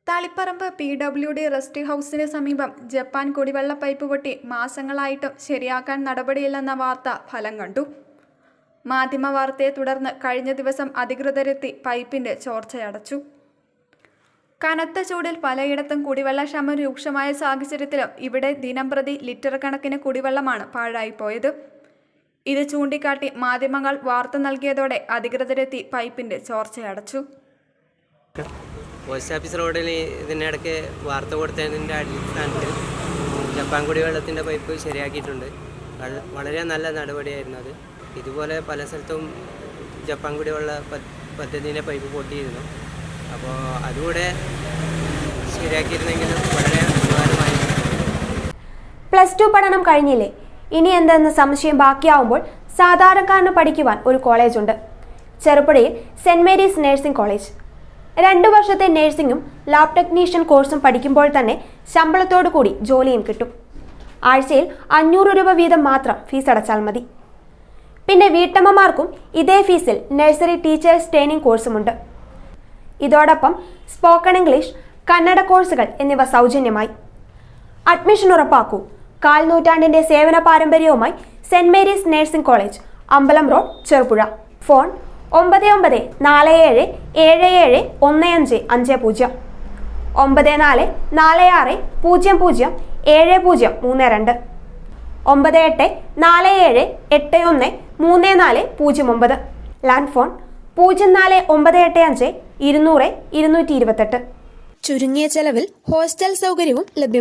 Taliparamba PWD rest ഹൗസിന് സമീപം Japan കുടിവെള്ള pipe പൊട്ടി മാസങ്ങളായിട്ടും ശരിയാക്കാൻ നടപടിയില്ലെന്ന വാർത്ത ഫലം കണ്ടു. മാധ്യമ വാർത്തയെ തുടർന്ന് കഴിഞ്ഞ ദിവസം അധികൃതരെത്തി പൈപ്പിന്റെ ചോർച്ചയടച്ചു. കനത്ത ചൂടിൽ പലയിടത്തും കുടിവെള്ളക്ഷാമം രൂക്ഷമായ സാഹചര്യത്തിലും ഇവിടെ ദിനംപ്രതി ലിറ്റർ കണക്കിന് കുടിവെള്ളമാണ് പാഴായിപ്പോയത്. ഇത് ചൂണ്ടിക്കാട്ടി മാധ്യമങ്ങൾ വാർത്ത നൽകിയതോടെ അധികൃതരെത്തി പൈപ്പിന്റെ ചോർച്ചയടച്ചു. പോസ്റ്റ് ഓഫീസ് റോഡിൽ ഇതിനിടയ്ക്ക് വാർത്ത കൊടുത്തതിൻ്റെ അടിസ്ഥാനത്തിൽ ജപ്പാൻ കുടിവെള്ളത്തിൻ്റെ പൈപ്പ് ശരിയാക്കിയിട്ടുണ്ട്. വളരെ നല്ല നടപടിയായിരുന്നു അത്. ഇതുപോലെ പല സ്ഥലത്തും ജപ്പാൻ കുടിവെള്ള പദ്ധതിൻ്റെ പൈപ്പ് പൊട്ടിയിരുന്നു. അപ്പോൾ അതുകൂടെ ശരിയാക്കിയിരുന്നെങ്കിലും വളരെ ഉപകാരമായിരുന്നു. +2 പഠനം കഴിഞ്ഞില്ലേ, ഇനി എന്തെന്ന് സംശയം ബാക്കിയാവുമ്പോൾ സാധാരണക്കാരന് പഠിക്കുവാൻ ഒരു കോളേജുണ്ട്. ചെറുപുഴയിൽ സെന്റ് മേരീസ് നഴ്സിംഗ് കോളേജ്. 2 വർഷത്തെ നഴ്സിംഗും ലാബ് ടെക്നീഷ്യൻ കോഴ്സും പഠിക്കുമ്പോൾ തന്നെ ശമ്പളത്തോടു കൂടി ജോലിയും കിട്ടും. ആഴ്ചയിൽ 500 രൂപ വീതം മാത്രം ഫീസ് അടച്ചാൽ മതി. പിന്നെ വീട്ടമ്മമാർക്കും ഇതേ ഫീസിൽ നഴ്സറി ടീച്ചേഴ്സ് ട്രെയിനിങ് കോഴ്സുമുണ്ട്. ഇതോടൊപ്പം സ്പോക്കൺ ഇംഗ്ലീഷ്, കന്നഡ കോഴ്സുകൾ എന്നിവ സൗജന്യമായി. അഡ്മിഷൻ ഉറപ്പാക്കൂ. 1/4 നൂറ്റാണ്ടിന്റെ സേവന പാരമ്പര്യവുമായി സെന്റ് മേരീസ് നഴ്സിംഗ് കോളേജ്, അമ്പലം road, Cherupuzha. Phone 9947771550, 9446007032, 9847813409. Land phone 04985 200 228. ചുരുങ്ങിയ ചെലവിൽ ഹോസ്റ്റൽ സൗകര്യവും ലഭ്യമാണ്.